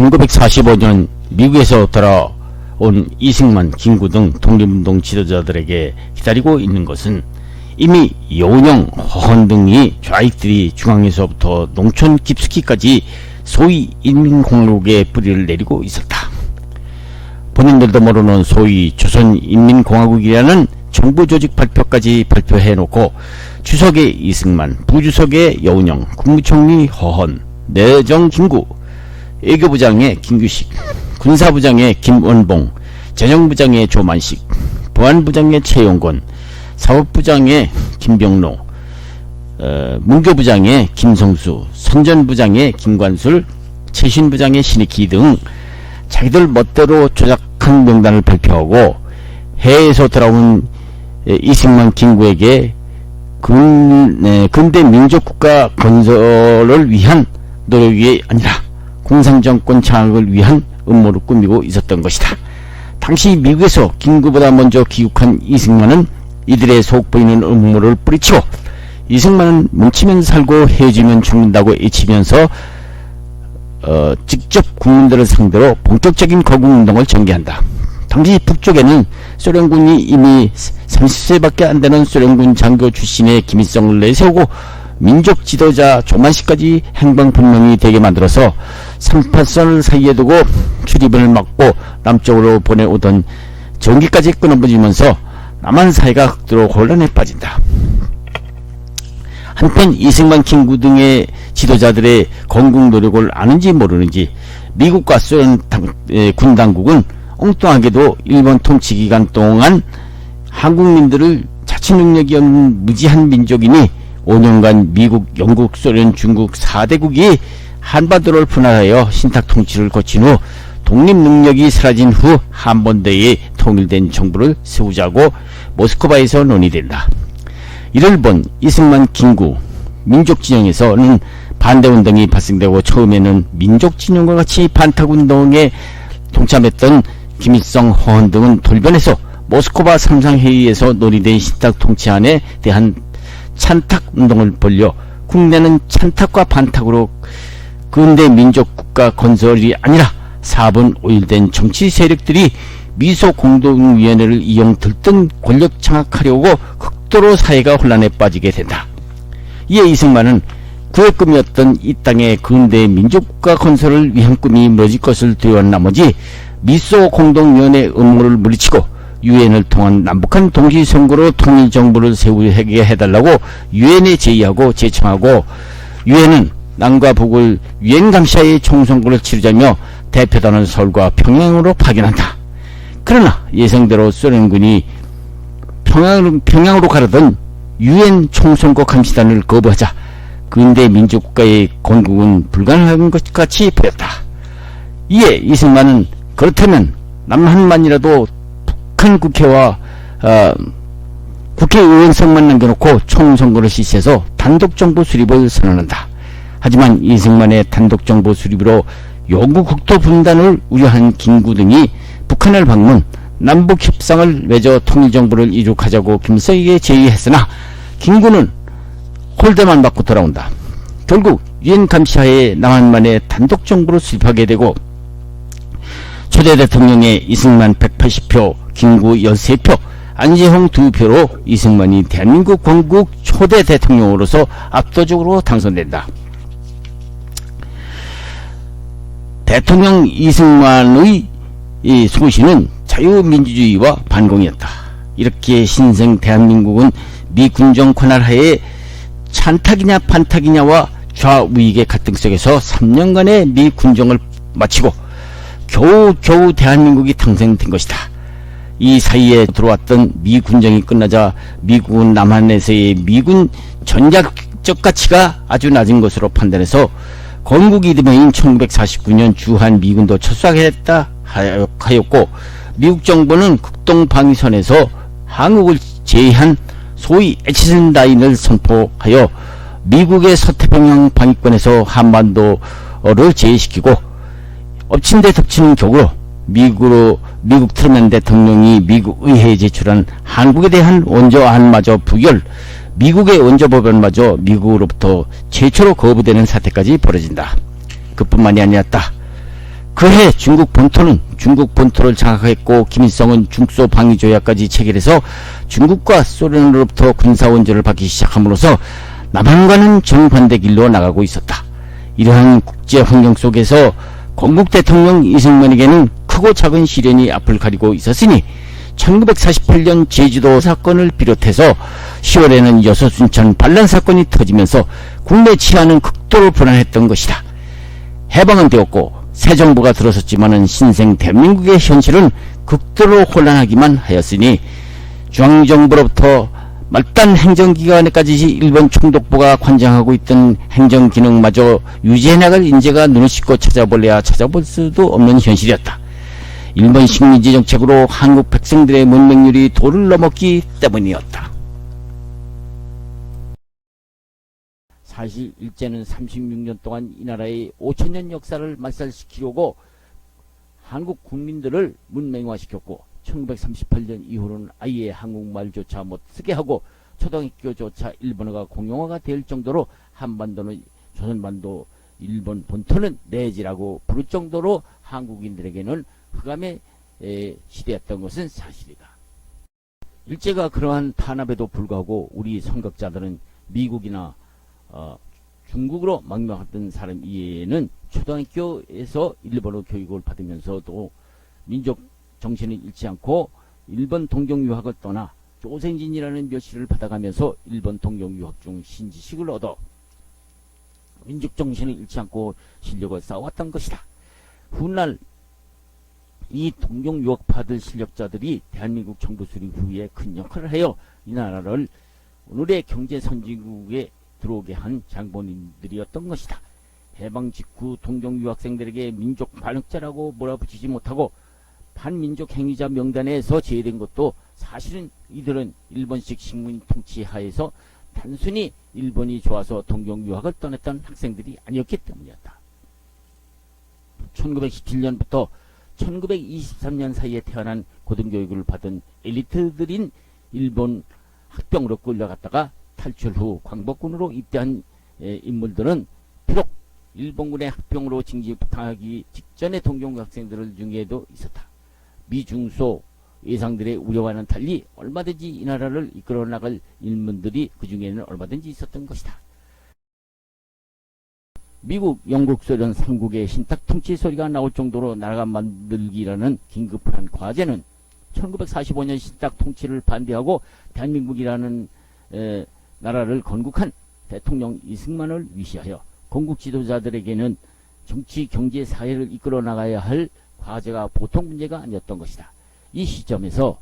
1945년 미국에서 돌아온 이승만, 김구 등 독립운동 지도자들에게 기다리고 있는 것은 이미 여운형, 허헌 등이 좌익들이 중앙에서부터 농촌 깊숙이까지 소위 인민공화국의 뿌리를 내리고 있었다. 본인들도 모르는 소위 조선인민공화국이라는 정부조직 발표까지 발표해놓고 주석의 이승만, 부주석의 여운형, 국무총리 허헌, 내정 김구, 외교부장의 김규식, 군사부장의 김원봉, 재정부장의 조만식, 보안부장의 최용건, 사법부장의 김병로, 문교부장의 김성수, 선전부장의 김관술, 최신부장의 신익희 등 자기들 멋대로 조작한 명단을 발표하고 해외에서 돌아온 이승만, 김구에게 근대 민족국가 건설을 위한 노력이 아니라 공산정권 장악을 위한 음모를 꾸미고 있었던 것이다. 당시 미국에서 김구보다 먼저 귀국한 이승만은 이들의 속 보이는 음모를 뿌리치고 이승만은 뭉치면 살고 헤어지면 죽는다고 외치면서 직접 국민들을 상대로 본격적인 거국운동을 전개한다. 당시 북쪽에는 소련군이 이미 30세밖에 안되는 소련군 장교 출신의 김일성을 내세우고 민족 지도자 조만식까지 행방불명이 되게 만들어서 38선을 사이에 두고 출입을 막고 남쪽으로 보내오던 전기까지 끊어버리면서 남한 사회가 극도로 혼란에 빠진다. 한편 이승만, 김구 등의 지도자들의 건국 노력을 아는지 모르는지 미국과 소련 군 당국은 엉뚱하게도 일본 통치 기간 동안 한국민들을 자치 능력이 없는 무지한 민족이니 5년간 미국, 영국, 소련, 중국 4대국이 한반도를 분할하여 신탁 통치를 거친 후 독립 능력이 사라진 후 한반도에 통일된 정부를 세우자고 모스크바에서 논의된다. 이를 본 이승만, 김구 민족 진영에서는 반대운동이 발생되고 처음에는 민족 진영과 같이 반탁운동에 동참했던 김일성, 허헌 등은 돌변해서 모스크바 삼상회의에서 논의된 신탁 통치안에 대한 찬탁운동을 벌려 국내는 찬탁과 반탁으로 근대 민족국가 건설이 아니라 4분 5일된 정치 세력들이 미소공동위원회를 이용 들뜬 권력 장악하려고 극도로 사회가 혼란에 빠지게 된다. 이에 이승만은 그의 꿈이었던 이 땅의 근대 민족국가 건설을 위한 꿈이 무너질 것을 두려워한 나머지 미소공동위원회 음모를 물리치고 유엔을 통한 남북한 동시선거로 통일정부를 세우게 해달라고 유엔에 제의하고 제청하고 유엔은 남과 북을 유엔 감시하에 총선거를 치르자며 대표단을 서울과 평양으로 파견한다. 그러나 예상대로 소련군이 평양으로 가려던 유엔 총선거 감시단을 거부하자 근대 민족국가의 건국은 불가능한 것 같이 보였다. 이에 이승만은 그렇다면 남한만이라도 북한 국회와 국회의원석만 남겨놓고 총선거를 실시해서 단독정부 수립을 선언한다. 하지만 이승만의 단독정부 수립으로 영구 국토 분단을 우려한 김구 등이 북한을 방문, 남북 협상을 맺어 통일정부를 이룩하자고 김일성에게 제의했으나 김구는 홀대만 받고 돌아온다. 결국 유엔 감시하에 남한만의 단독정부를 수립하게 되고 초대 대통령의 이승만 180표, 김구 13표, 안재홍 2표로 이승만이 대한민국 건국 초대 대통령으로서 압도적으로 당선된다. 대통령 이승만의 이 소신은 자유민주주의와 반공이었다. 이렇게 신생 대한민국은 미군정 관할하에 찬탁이냐 반탁이냐와 좌우익의 갈등 속에서 3년간의 미군정을 마치고 겨우 대한민국이 탄생된 것이다. 이 사이에 들어왔던 미군정이 끝나자 미국은 남한에서의 미군 전략적 가치가 아주 낮은 것으로 판단해서 건국 이듬해인 1949년 주한 미군도 철수하겠다 하였고 미국 정부는 극동방위선에서 한국을 제외한 소위 에치슨 라인을 선포하여 미국의 서태평양 방위권에서 한반도를 제외시키고 엎친 데 덮치는 격으로 미국 트루먼 대통령이 미국 의회에 제출한 한국에 대한 원조안마저 부결, 미국의 원조법안마저 미국으로부터 최초로 거부되는 사태까지 벌어진다. 그뿐만이 아니었다. 그해 중국 본토는 중국 본토를 장악했고 김일성은 중소 방위 조약까지 체결해서 중국과 소련으로부터 군사 원조를 받기 시작함으로써 남한과는 정반대 길로 나가고 있었다. 이러한 국제 환경 속에서 건국 대통령 이승만에게는 크고 작은 시련이 앞을 가리고 있었으니 1948년 제주도 사건을 비롯해서 10월에는 여서순천 반란 사건이 터지면서 국내 치안은 극도로 불안했던 것이다. 해방은 되었고 새 정부가 들어섰지만은 신생 대한민국의 현실은 극도로 혼란하기만 하였으니 중앙정부로부터 말단 행정기관에까지 일본 총독부가 관장하고 있던 행정기능마저 유지해나갈 인재가 눈을 씻고 찾아볼래야 찾아볼 수도 없는 현실이었다. 일본 식민지 정책으로 한국 백성들의 문맹률이 도를 넘었기 때문이었다. 사실 일제는 36년 동안 이 나라의 5천년 역사를 말살시키려고 한국 국민들을 문맹화시켰고 1938년 이후로는 아예 한국말조차 못쓰게 하고 초등학교조차 일본어가 공용어가 될 정도로 한반도는 조선반도 일본 본토는 내지라고 부를 정도로 한국인들에게는 흑암의 시대였던 것은 사실이다. 일제가 그러한 탄압에도 불구하고 우리 선각자들은 미국이나 중국으로 망명했던 사람 이외에는 초등학교에서 일본어 교육을 받으면서도 민족 정신을 잃지 않고 일본 동경 유학을 떠나 조생진이라는 묘시를 받아가면서 일본 동경 유학 중 신지식을 얻어 민족 정신을 잃지 않고 실력을 쌓아왔던 것이다. 훗날 이 동경 유학파들 실력자들이 대한민국 정부 수립 후에 큰 역할을 하여 이 나라를 오늘의 경제 선진국에 들어오게 한 장본인들이었던 것이다. 해방 직후 동경 유학생들에게 민족 반역자라고 몰아붙이지 못하고 반민족 행위자 명단에서 제외된 것도 사실은 이들은 일본식 식민 통치 하에서 단순히 일본이 좋아서 동경 유학을 떠났던 학생들이 아니었기 때문이었다. 1917년부터 1923년 사이에 태어난 고등교육을 받은 엘리트들인 일본 학병으로 끌려갔다가 탈출 후 광복군으로 입대한 인물들은 비록 일본군의 학병으로 징집하기 직전의 동경 학생들 중에도 있었다. 미중소 예상들의 우려와는 달리 얼마든지 이 나라를 이끌어 나갈 인물들이 그 중에는 얼마든지 있었던 것이다. 미국, 영국, 소련 3국의 신탁 통치 소리가 나올 정도로 나라 만들기라는 긴급한 과제는 1945년 신탁 통치를 반대하고 대한민국이라는 나라를 건국한 대통령 이승만을 위시하여 건국 지도자들에게는 정치, 경제, 사회를 이끌어 나가야 할 과제가 보통 문제가 아니었던 것이다. 이 시점에서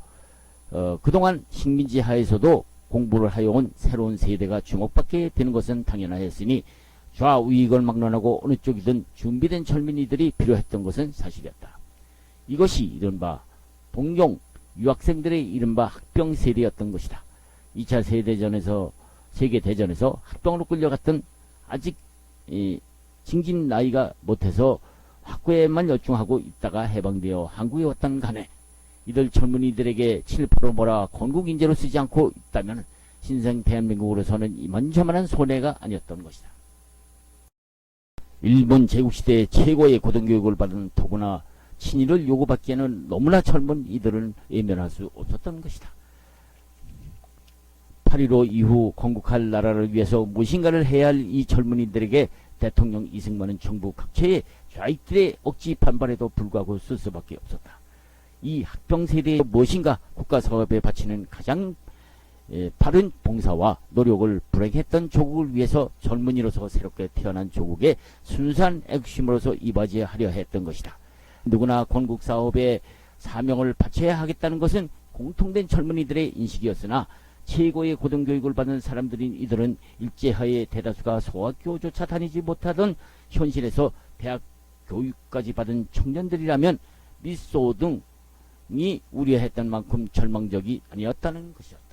그동안 식민지 하에서도 공부를 하여온 새로운 세대가 주목받게 되는 것은 당연하였으니 좌우익을 막론하고 어느 쪽이든 준비된 젊은이들이 필요했던 것은 사실이었다. 이것이 이른바 동경 유학생들의 이른바 학병 세대였던 것이다. 2차 세계대전에서 학병으로 끌려갔던 아직 징진 나이가 못해서 학교에만 열중하고 있다가 해방되어 한국에 왔던 간에 이들 젊은이들에게 7% 모라 건국인재로 쓰지 않고 있다면 신생 대한민국으로서는 이만저만한 손해가 아니었던 것이다. 일본 제국시대의 최고의 고등교육을 받은 더구나 친일을 요구받기에는 너무나 젊은 이들은 외면할 수 없었던 것이다. 8.15 이후 건국할 나라를 위해서 무엇인가를 해야 할 이 젊은이들에게 대통령 이승만은 정부 각처의 좌익들의 억지 반발에도 불구하고 쓸 수밖에 없었다. 이 학병 세대의 무엇인가 국가사업에 바치는 가장 바른 봉사와 노력을 불행했던 조국을 위해서 젊은이로서 새롭게 태어난 조국의 순수한 애국심으로서 이바지하려 했던 것이다. 누구나 건국사업에 사명을 바쳐야 하겠다는 것은 공통된 젊은이들의 인식이었으나 최고의 고등교육을 받은 사람들인 이들은 일제하에 대다수가 소학교조차 다니지 못하던 현실에서 대학 교육까지 받은 청년들이라면 미소 등이 우려했던 만큼 절망적이 아니었다는 것이었다.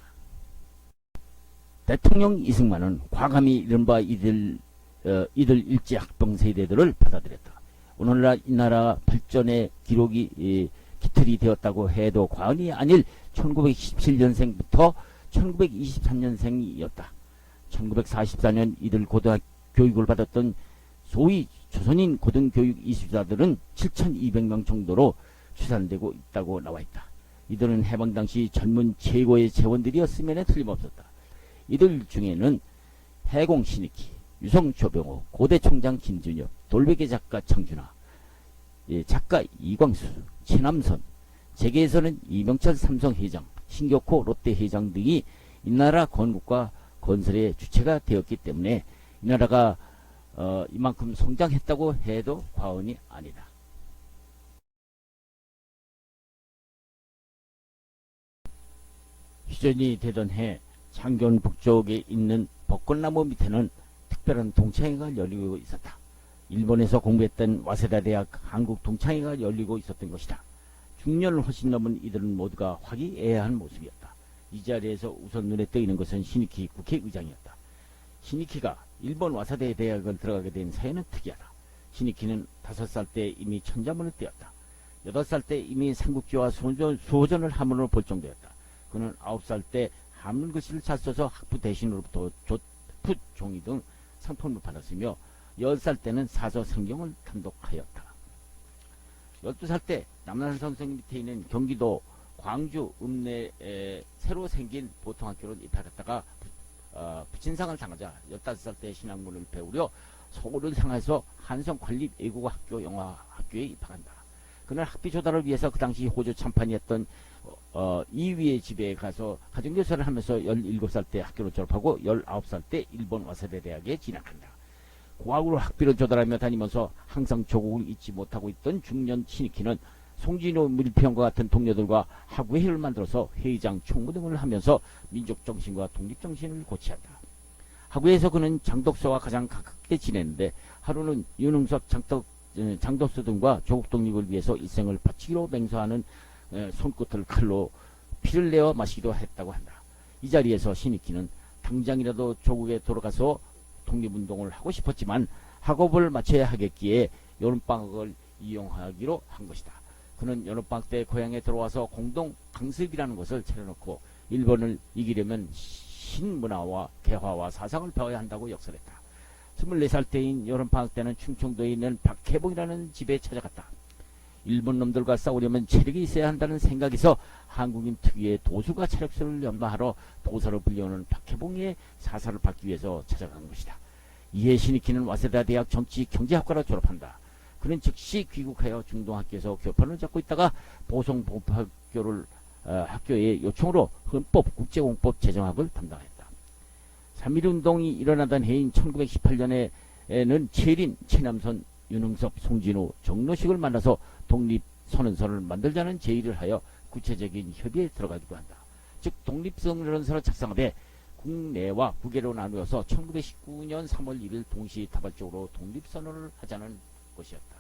대통령 이승만은 과감히 이른바 이들 일제 학병 세대들을 받아들였다. 오늘날 이 나라 발전의 기록이 기틀이 되었다고 해도 과언이 아닐 1917년생부터 1923년생이었다. 1944년 이들 고등학교 교육을 받았던 소위 조선인 고등교육 이수자들은 7,200명 정도로 추산되고 있다고 나와있다. 이들은 해방 당시 젊은 최고의 재원들이었으면 틀림없었다. 이들 중에는 해공 신익희, 유성 조병호, 고대 총장 김준엽, 돌베개 작가 청준하, 작가 이광수, 최남선, 재계에서는 이명철 삼성 회장, 신격호 롯데 회장 등이 이 나라 건국과 건설의 주체가 되었기 때문에 이 나라가 이만큼 성장했다고 해도 과언이 아니다. 휴전이 되던 해 창경 북쪽에 있는 벚꽃나무 밑에는 특별한 동창회가 열리고 있었다. 일본에서 공부했던 와세다 대학 한국 동창회가 열리고 있었던 것이다. 중년을 훨씬 넘은 이들은 모두가 화기애애한 모습이었다. 이 자리에서 우선 눈에 띄는 것은 신익희 국회의장이었다. 신익희가 일본 와세다 대학을 들어가게 된 사연은 특이하다. 신익희는 5살 때 이미 천자문을 떼었다. 8살 때 이미 삼국지와 수호전을 한문으로 볼 정도였다. 그는 9살 때 한문 글씨를 잘 써서 학부 대신으로부터 풋 종이 등 상품을 받았으며 10살 때는 사서 성경을 탐독하였다. 12살 때 남산 선생 밑에 있는 경기도 광주 읍내에 새로 생긴 보통학교로 입학했다가 부친상을 당하자 15살 때 신학문을 배우려 서울을 향해서 한성관립외국어학교 영화학교에 입학한다. 그는 학비 조달을 위해서 그 당시 호주 참판이었던 이위의 집에 가서 가정교사를 하면서 17살 때 학교를 졸업하고 19살 때 일본 와세다 대학에 진학한다. 고학으로 학비를 조달하며 다니면서 항상 조국을 잊지 못하고 있던 중년 신익희는 송진호 밀평과 같은 동료들과 학우회를 만들어서 회의장 총무 등을 하면서 민족정신과 독립정신을 고취한다. 학우회에서 그는 장독서와 가장 가깝게 지냈는데 하루는 윤흥석 장독서 등과 조국 독립을 위해서 일생을 바치기로 맹세하는 손끝을 칼로 피를 내어 마시기도 했다고 한다. 이 자리에서 신익희는 당장이라도 조국에 돌아가서 독립운동을 하고 싶었지만 학업을 마쳐야 하겠기에 여름방학을 이용하기로 한 것이다. 그는 여름방학 때 고향에 들어와서 공동 강습이라는 것을 차려놓고 일본을 이기려면 신문화와 개화와 사상을 배워야 한다고 역설했다. 24살 때인 여름방학 때는 충청도에 있는 박해봉이라는 집에 찾아갔다. 일본 놈들과 싸우려면 체력이 있어야 한다는 생각에서 한국인 특유의 도수가 체력술을 연마하러 도사로 불려오는 박해봉의 사사를 받기 위해서 찾아간 것이다. 이에 신익희는 와세다 대학 정치경제학과를 졸업한다. 그는 즉시 귀국하여 중동학교에서 교판을 잡고 있다가 보성법학교의 요청으로 헌법, 국제공법 제정학을 담당했다. 3.1운동이 일어나던 해인 1918년에는 최린, 최남선, 윤흥섭, 송진호, 정노식을 만나서 독립선언서를 만들자는 제의를 하여 구체적인 협의에 들어가기도 한다. 즉 독립선언서를 작성하되 국내와 국외로 나누어서 1919년 3월 1일 동시다발적으로 독립선언을 하자는 것이었다.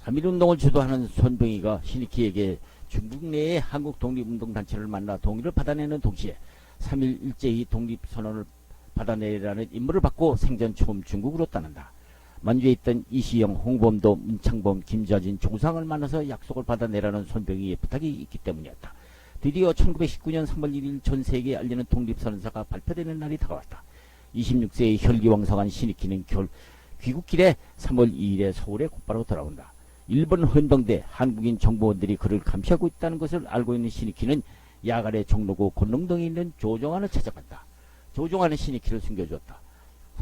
3.1운동을 주도하는 손병희가 신익희에게 중국 내의 한국 독립운동단체를 만나 동의를 받아내는 동시에 3.1 일제히 독립선언을 받아내라는 임무를 받고 생전 처음 중국으로 떠난다. 만주에 있던 이시영, 홍범도, 문창범, 김자진, 조상을 만나서 약속을 받아내라는 손병희의 부탁이 있기 때문이었다. 드디어 1919년 3월 1일 전 세계에 알리는 독립선언서가 발표되는 날이 다가왔다. 26세의 혈기왕성한 신익희는 귀국길에 3월 2일에 서울에 곧바로 돌아온다. 일본 헌병대 한국인 정보원들이 그를 감시하고 있다는 것을 알고 있는 신익희는 야간에 종로구 권릉동에 있는 조종환을 찾아간다. 조종환은 신익희를 숨겨주었다.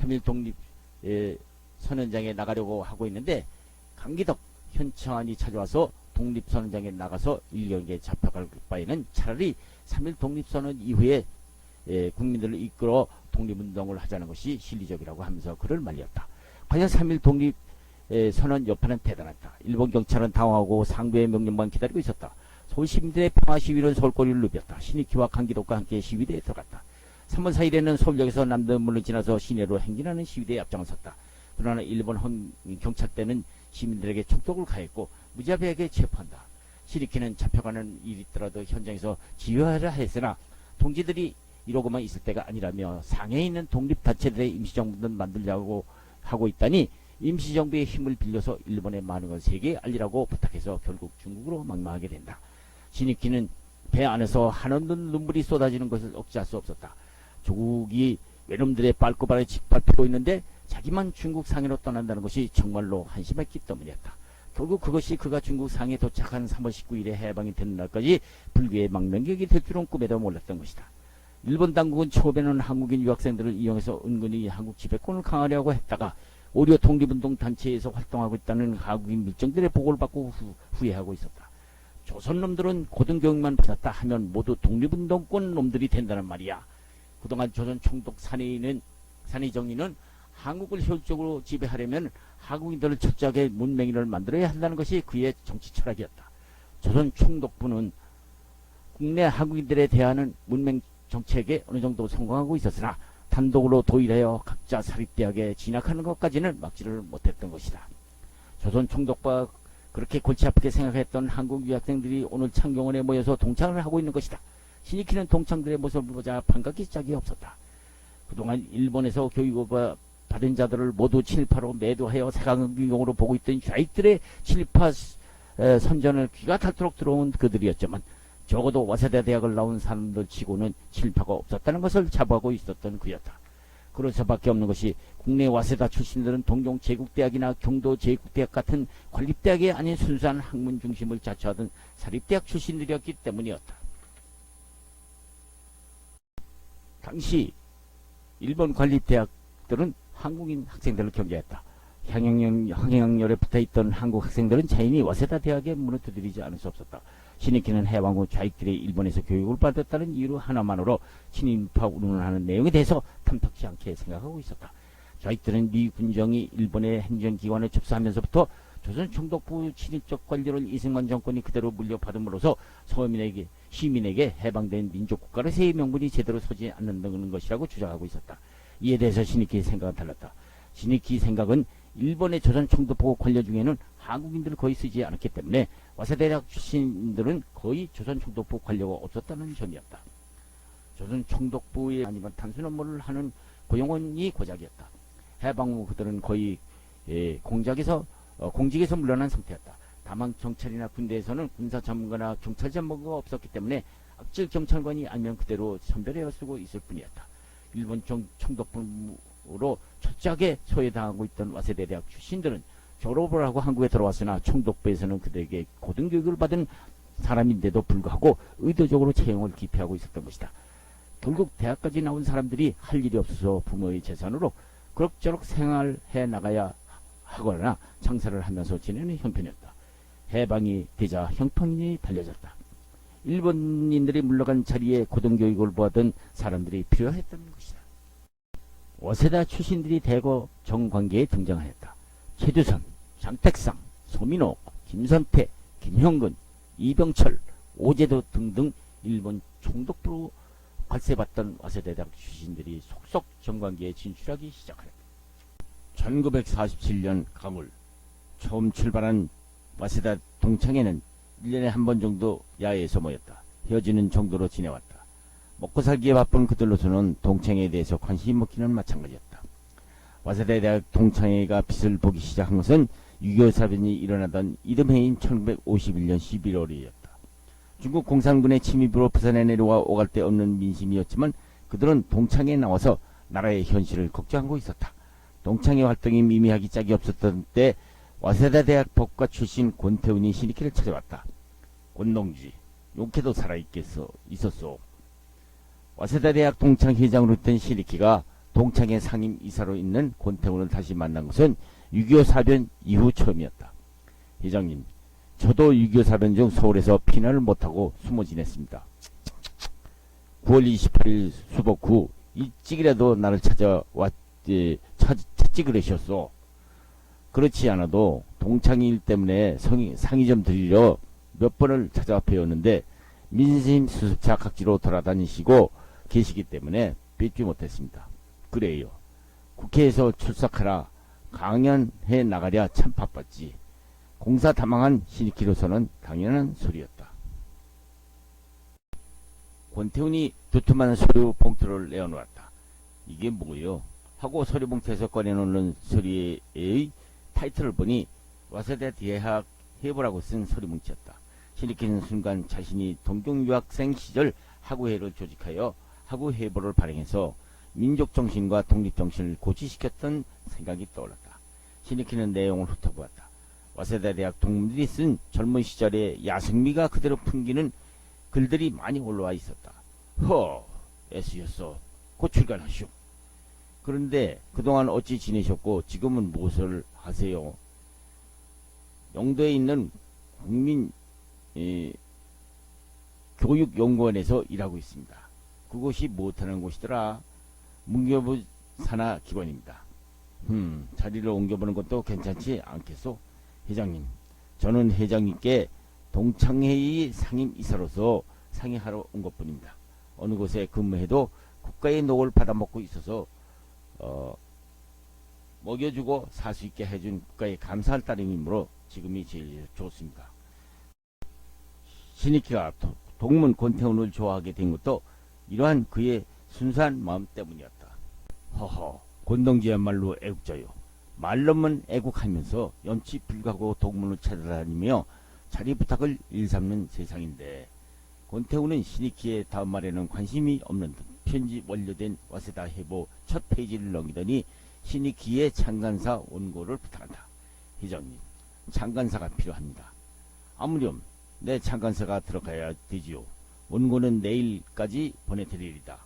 3.1 독립 선언장에 나가려고 하고 있는데 강기덕, 현청환이 찾아와서 독립선언장에 나가서 일경에게 잡혀갈 바에는 차라리 3.1 독립선언 이후에 국민들을 이끌어 독립운동을 하자는 것이 실리적이라고 하면서 그를 말렸다. 과연 3.1 독립선언 여파는 대단했다. 일본 경찰은 당황하고 상부의 명령만 기다리고 있었다. 서울 시민들의 평화시위는 서울거리를 누볐다. 신익희와 강기덕과 함께 시위대에 들어갔다. 3월 4일에는 서울역에서 남대문을 지나서 시내로 행진하는 시위대에 앞장을 섰다. 그러나 일본 경찰대는 시민들에게 총독을 가했고 무자비하게 체포한다. 신익희는 잡혀가는 일이 있더라도 현장에서 지휘하려 했으나 동지들이 이러고만 있을 때가 아니라며 상해에 있는 독립단체들의 임시정부는 만들려고 하고 있다니 임시정부의 힘을 빌려서 일본에 많은 걸 세계에 알리라고 부탁해서 결국 중국으로 망망하게 된다. 신익희는 배 안에서 한없는 눈물이 쏟아지는 것을 억제할 수 없었다. 조국이 외놈들의 빨고발에 짓밟히고 있는데 자기만 중국 상해로 떠난다는 것이 정말로 한심했기 때문이었다. 결국 그것이 그가 중국 상해에 도착한 3월 19일에 해방이 되는 날까지 불교의 망명객이 될 줄은 꿈에도 몰랐던 것이다. 일본 당국은 처음에는 한국인 유학생들을 이용해서 은근히 한국 지배권을 강화하려고 했다가 오히려 독립운동 단체에서 활동하고 있다는 한국인 밀정들의 보고를 받고 후회하고 있었다. 조선놈들은 고등교육만 받았다 하면 모두 독립운동권 놈들이 된다는 말이야. 그동안 조선 총독 산의정의는 한국을 효율적으로 지배하려면 한국인들을 철저하게 문맹인을 만들어야 한다는 것이 그의 정치 철학이었다. 조선 총독부는 국내 한국인들에 대한 문맹 정책에 어느 정도 성공하고 있었으나 단독으로 도일하여 각자 사립대학에 진학하는 것까지는 막지를 못했던 것이다. 조선 총독부가 그렇게 골치 아프게 생각했던 한국 유학생들이 오늘 창경원에 모여서 동창을 하고 있는 것이다. 신익희는 동창들의 모습을 보자 반갑기 짝이 없었다. 그동안 일본에서 교육을 받은 자들을 모두 친일파로 매도하여 사강비용으로 보고 있던 좌익들의 친일파 선전을 귀가 닳도록 들어온 그들이었지만 적어도 와세다 대학을 나온 사람들 치고는 친일파가 없었다는 것을 자부하고 있었던 그였다. 그럴 수밖에 없는 것이 국내 와세다 출신들은 동경 제국대학이나 경도 제국대학 같은 관립대학이 아닌 순수한 학문 중심을 자처하던 사립대학 출신들이었기 때문이었다. 당시 일본 관립대학들은 한국인 학생들을 경계했다. 향행열에 붙어있던 한국 학생들은 자연히 와세다 대학의 문을 두드리지 않을 수 없었다. 신익희는 해방 후 좌익들이 일본에서 교육을 받았다는 이유 하나만으로 친일파 운운하는 내용에 대해서 탐탁지 않게 생각하고 있었다. 좌익들은 미 군정이 일본의 행정기관에 접수하면서부터 조선 총독부 친일적 관리를 이승만 정권이 그대로 물려받음으로써 시민에게 해방된 민족국가를 세의 명분이 제대로 서지 않는다는 것이라고 주장하고 있었다. 이에 대해서 신익희의 생각은 달랐다. 신익희 생각은 일본의 조선 총독부 관료 중에는 한국인들을 거의 쓰지 않았기 때문에 와세대학 출신들은 거의 조선 총독부 관료가 없었다는 점이었다. 조선 총독부에 아니면 단순 업무를 하는 고용원이 고작이었다. 해방 후 그들은 거의 공직에서 물러난 상태였다. 다만 경찰이나 군대에서는 군사 전문가나 경찰 전문가가 없었기 때문에 악질 경찰관이 아니면 그대로 선별하여 쓰고 있을 뿐이었다. 일본 총독부로 철저하게 소외당하고 있던 와세대 대학 출신들은 졸업을 하고 한국에 들어왔으나 총독부에서는 그들에게 고등교육을 받은 사람인데도 불구하고 의도적으로 채용을 기피하고 있었던 것이다. 결국 대학까지 나온 사람들이 할 일이 없어서 부모의 재산으로 그럭저럭 생활해 나가야 하거나 장사를 하면서 지내는 형편이었다. 해방이 되자 형편이 달려졌다. 일본인들이 물러간 자리에 고등교육을 보았던 사람들이 필요했던 것이다. 와세다 출신들이 대거 정관계에 등장하였다. 최두선, 장택상, 소민호, 김선태, 김형근, 이병철, 오제도 등등 일본 총독부로 관세받던 와세다 대학 출신들이 속속 정관계에 진출하기 시작하였다. 1947년 가을 처음 출발한 와세다 동창회는 1년에 한 번 정도 야외에서 모였다. 헤어지는 정도로 지내왔다. 먹고 살기에 바쁜 그들로서는 동창회에 대해서 관심이 먹기는 마찬가지였다. 와세다 대학 동창회가 빛을 보기 시작한 것은 6.25 사변이 일어나던 이듬해인 1951년 11월이었다. 중국 공산군의 침입으로 부산에 내려와 오갈 데 없는 민심이었지만 그들은 동창회에 나와서 나라의 현실을 걱정하고 있었다. 동창회 활동이 미미하기 짝이 없었던 때 와세다 대학 법과 출신 권태훈이 신익희를 찾아왔다. 권동지, 용케도 있었소. 와세다 대학 동창회장으로 있던 신익희가 동창회 상임 이사로 있는 권태훈을 다시 만난 것은 6.25 사변 이후 처음이었다. 회장님, 저도 6.25 사변 중 서울에서 피난을 못하고 숨어 지냈습니다. 9월 28일 수복 후 일찍이라도 나를 찾지 그러셨소. 그렇지 않아도 동창일 때문에 상의 좀 드리려 몇 번을 찾아와 뵈었는데 민심 수습차 각지로 돌아다니시고 계시기 때문에 뵙지 못했습니다. 그래요. 국회에서 출석하라 강연해 나가랴 참 바빴지. 공사 다망한 신익희로서는 당연한 소리였다. 권태훈이 두툼한 서류 봉투를 내어놓았다. 이게 뭐요? 하고 서류 봉투에서 꺼내놓는 서류의 타이틀을 보니 와세다 대학 해보라고 쓴 서류 뭉치였다. 신익희는 순간 자신이 동경 유학생 시절 하구회를 조직하여 하구해보를 발행해서 민족정신과 독립정신을 고취시켰던 생각이 떠올랐다. 신익희는 내용을 훑어보았다. 와세다 대학 동문들이 쓴 젊은 시절의 야생미가 그대로 풍기는 글들이 많이 올라와 있었다. 애쓰셨어. 곧 출간하시오. 그런데 그동안 어찌 지내셨고 지금은 무엇을 하세요? 영도에 있는 국민 교육연구원에서 일하고 있습니다. 그곳이 못하는 곳이더라. 문교부 산하 기관입니다. 자리를 옮겨보는 것도 괜찮지 않겠소? 회장님, 저는 회장님께 동창회의 상임이사로서 상의하러 온 것뿐입니다. 어느 곳에 근무해도 국가의 녹을 받아먹고 있어서 먹여주고 살 수 있게 해준 국가에 감사할 따름이므로 지금이 제일 좋습니다. 신익희가 동문 권태훈을 좋아하게 된 것도 이러한 그의 순수한 마음 때문이었다. 권동지야말로 애국자요. 말로만 애국하면서 연치 불가하고 동문을 찾아다니며 자리 부탁을 일삼는 세상인데, 권태훈은 신익희의 다음 말에는 관심이 없는 듯 편집 완료된 와세다 해보 첫 페이지를 넘기더니 신익희의 창간사 원고를 부탁한다. 회장님, 창간사가 필요합니다. 아무렴 내 창간사가 들어가야 되지요. 원고는 내일까지 보내드리리다.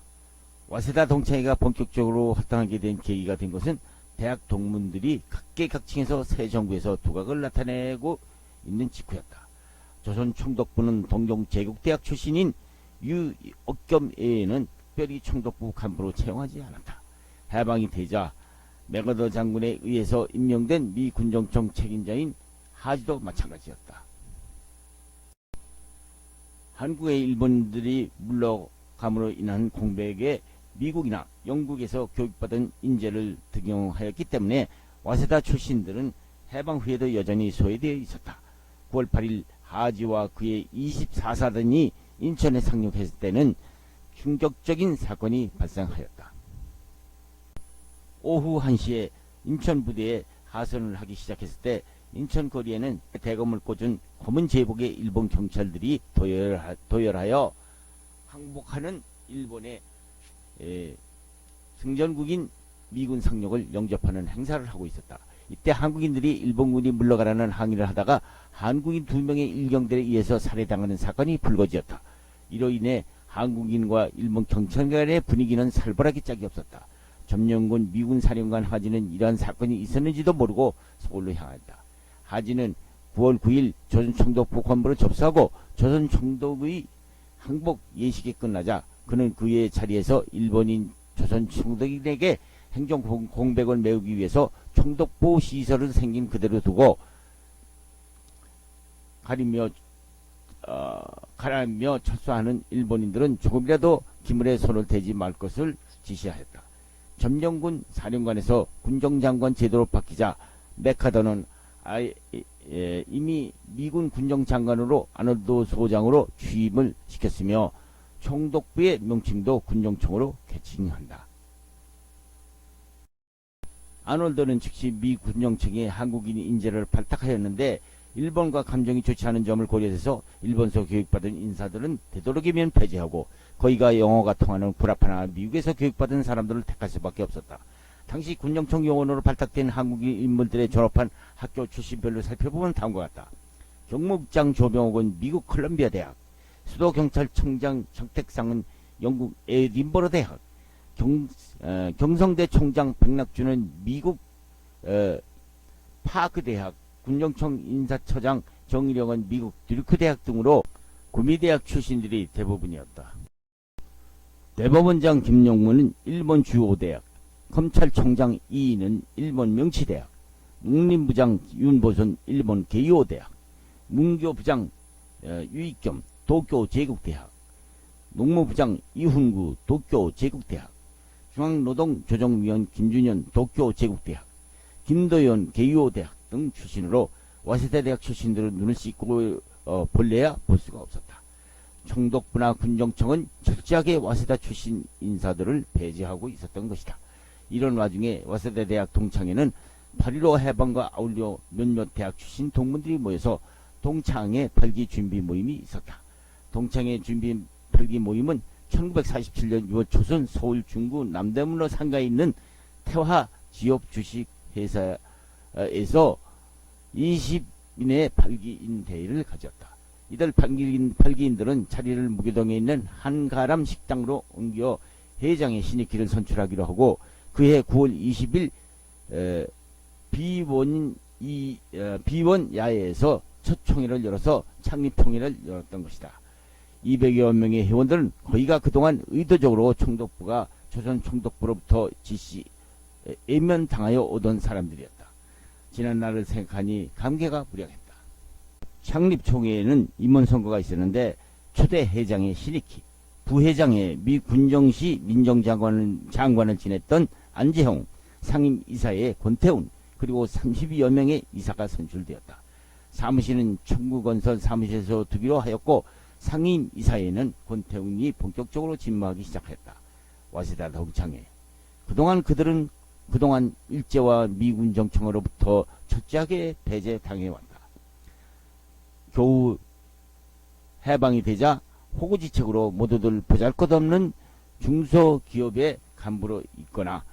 와세다 동창회가 본격적으로 활동하게 된 계기가 된 것은 대학 동문들이 각계각층에서 새 정부에서 두각을 나타내고 있는 직후였다. 조선 총독부는 동종 제국대학 출신인 유옥겸에는 특별히 총독부 간부로 채용하지 않았다. 해방이 되자 맥어더 장군에 의해서 임명된 미 군정청 책임자인 하지도 마찬가지였다. 한국의 일본들이 물러감으로 인한 공백에 미국이나 영국에서 교육받은 인재를 등용하였기 때문에 와세다 출신들은 해방 후에도 여전히 소외되어 있었다. 9월 8일 하지와 그의 24사단이 인천에 상륙했을 때는 충격적인 사건이 발생하였다. 오후 1시에 인천 부대에 하선을 하기 시작했을 때 인천 거리에는 대검을 꽂은 검은 제복의 일본 경찰들이 도열하여 항복하는 일본의 승전국인 미군 상륙을 영접하는 행사를 하고 있었다. 이때 한국인들이 일본군이 물러가라는 항의를 하다가 한국인 2명의 일경들에 의해서 살해당하는 사건이 불거지었다. 이로 인해 한국인과 일본 경찰 간의 분위기는 살벌하기 짝이 없었다. 점령군 미군 사령관 하지는 이러한 사건이 있었는지도 모르고 서울로 향했다. 하지는 9월 9일 조선 총독부 권부를 접수하고 조선 총독의 항복 예식이 끝나자 그는 그의 자리에서 일본인 조선 총독에게 행정 공백을 메우기 위해서 총독부 시설을 생긴 그대로 두고 가라앉며 철수하는 일본인들은 조금이라도 기물에 손을 대지 말 것을 지시하였다. 점령군 사령관에서 군정장관 제도로 바뀌자 메카더는 이미 미군 군정장관으로 아놀드 소장으로 취임을 시켰으며 총독부의 명칭도 군정청으로 개칭한다. 아놀드는 즉시 미 군정청에 한국인 인재를 발탁하였는데 일본과 감정이 좋지 않은 점을 고려해서 일본서 교육받은 인사들은 되도록이면 폐지하고 거기가 영어가 통하는 구라파나 미국에서 교육받은 사람들을 택할 수밖에 없었다. 당시 군정청 요원으로 발탁된 한국인 인물들의 졸업한 학교 출신별로 살펴보면 다음과 같다. 경무국장 조병옥은 미국 컬럼비아 대학, 수도경찰청장 정택상은 영국 에딘버러 대학, 경성대 총장 백낙주는 미국 파크 대학, 군정청 인사처장 정일영은 미국 듀크 대학 등으로 구미대학 출신들이 대부분이었다. 대법원장 김용문은 일본 주오대학, 검찰총장 이인은 일본 명치대학, 농림부장 윤보선 일본 게이오대학, 문교부장 유익겸 도쿄 제국대학, 농무부장 이훈구 도쿄 제국대학, 중앙노동조정위원 김준현 도쿄 제국대학, 김도현 게이오대학 등 출신으로 와세다 대학 출신들은 눈을 씻고 볼래야 볼 수가 없었다. 총독부나 군정청은 철저하게 와세다 출신 인사들을 배제하고 있었던 것이다. 이런 와중에 와세다 대학 동창회는 8.15 해방과 아울러 몇몇 대학 출신 동문들이 모여서 동창회 8기 준비 모임이 있었다. 동창회 준비 8기 모임은 1947년 6월 초선 서울 중구 남대문로 상가에 있는 태화 지역 주식회사에서 20인의 발기인 대회를 가졌다. 이들 발기인들은 자리를 무교동에 있는 한가람 식당으로 옮겨 회장의 신익희를 선출하기로 하고 그해 9월 20일 비원 야외에서 첫 총회를 열어서 창립 총회를 열었던 것이다. 200여 명의 회원들은 거의가 그동안 의도적으로 총독부가 조선 총독부로부터 지시 애면당하여 오던 사람들이었다. 지난 날을 생각하니 감개가 무량했다. 창립 총회에는 임원선거가 있었는데 초대 회장의 신익희, 부회장의 미 군정시 민정장관을 지냈던 안재홍, 상임이사의 권태훈, 그리고 30여 명의 이사가 선출되었다. 사무실은 청구건설 사무실에서 두기로 하였고 상임이사에는 권태훈이 본격적으로 진무하기 시작했다. 와세다 동창회. 그동안 일제와 미군 정청으로부터 철저하게 배제당해왔다. 겨우 해방이 되자 호구지책으로 모두들 보잘것없는 중소기업의 간부로 있거나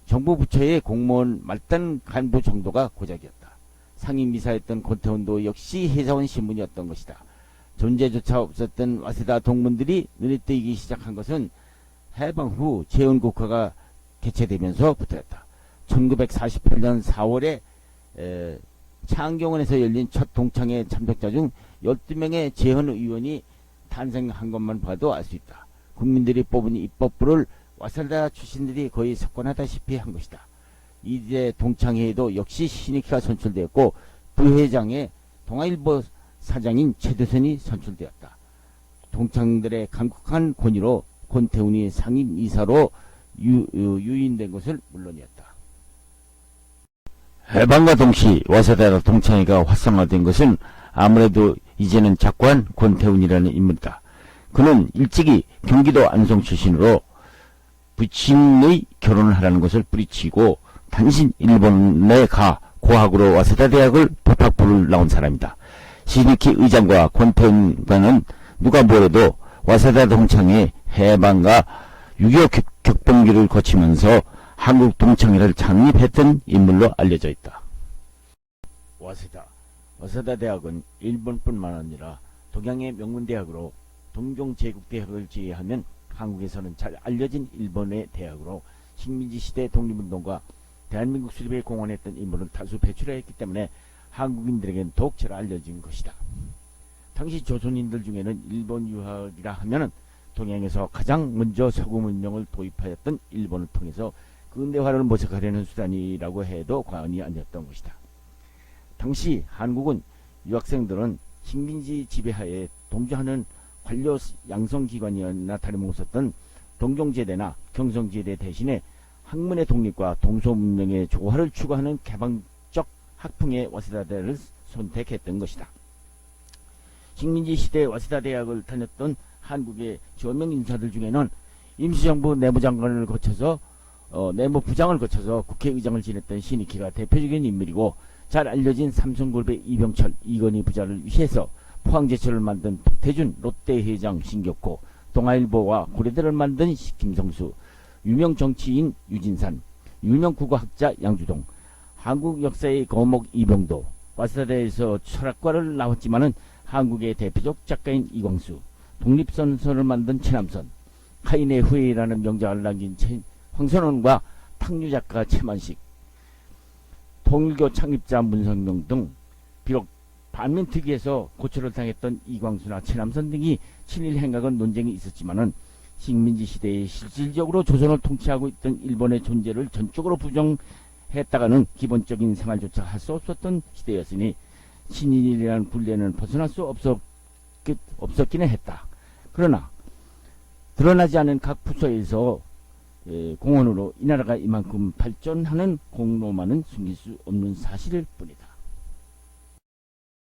정부 부처의 공무원 말단 간부 정도가 고작이었다. 상임이사였던 권태훈도 역시 회사원 신분이었던 것이다. 존재조차 없었던 와세다 동문들이 눈에 띄기 시작한 것은 해방 후 재헌국화가 개최되면서부터였다. 1948년 4월에 창경원에서 열린 첫 동창회 참석자 중 12명의 재헌의원이 탄생한 것만 봐도 알 수 있다. 국민들이 뽑은 입법부를 와세다 출신들이 거의 석권하다시피 한 것이다. 이제 동창회에도 역시 신익희가 선출되었고 부회장의 동아일보 사장인 최대선이 선출되었다. 동창들의 강력한 권위로 권태훈이 상임이사로 유인된 것을 물론이었다. 해방과 동시 와세다 동창회가 활성화된 것은 아무래도 이제는 작관 권태훈이라는 인물이다. 그는 일찍이 경기도 안성 출신으로 부친의 결혼을 하라는 것을 뿌리치고 단신 일본에 가 고학으로 와세다 대학을 법학부를 나온 사람이다. 신익희 의장과 권태훈과는 누가 뭐래도 와세다 동창회 해방과 6.25 격변기를 거치면서 한국 동창회를 창립했던 인물로 알려져 있다. 와세다 대학은 일본뿐만 아니라 동양의 명문대학으로 동경제국대학을 제외하면 한국에서는 잘 알려진 일본의 대학으로 식민지 시대 독립운동과 대한민국 수립에 공헌했던 인물을 다수 배출했기 때문에 한국인들에게는 더욱 잘 알려진 것이다. 당시 조선인들 중에는 일본 유학이라 하면은 동양에서 가장 먼저 서구 문명을 도입하였던 일본을 통해서 근대화를 모색하려는 수단이라고 해도 과언이 아니었던 것이다. 당시 한국은 유학생들은 식민지 지배하에 동조하는 관료 양성기관이었나 다름없었던 동경제대나 경성제대 대신에 학문의 독립과 동서문명의 조화를 추구하는 개방적 학풍의 와세다대를 선택했던 것이다. 식민지 시대 와세다 대학을 다녔던 한국의 저명 인사들 중에는 임시정부 내무장관을 거쳐서 내무부장을 거쳐서 국회의장을 지냈던 신익희가 대표적인 인물이고 잘 알려진 삼성골배 이병철, 이건희 부자를 위시해서 포항제철을 만든 박태준, 롯데회장 신격호, 동아일보와 고려대를 만든 김성수, 유명 정치인 유진산, 유명 국어학자 양주동, 한국 역사의 거목 이병도, 와세다대에서 철학과를 나왔지만은 한국의 대표적 작가인 이광수, 독립선서를 만든 최남선, 카인의 후예라는 명작을 남긴 황선원과 탕류작가 최만식, 통일교 창립자 문성명 등 비록 반민특위에서 고초를 당했던 이광수나 최남선 등이 친일 행각은 논쟁이 있었지만은 식민지 시대에 실질적으로 조선을 통치하고 있던 일본의 존재를 전적으로 부정했다가는 기본적인 생활조차 할 수 없었던 시대였으니 친일이라는 굴레는 벗어날 수 없었기는 했다. 그러나 드러나지 않은 각 부서에서 공헌으로 이 나라가 이만큼 발전하는 공로만은 숨길 수 없는 사실일 뿐이다.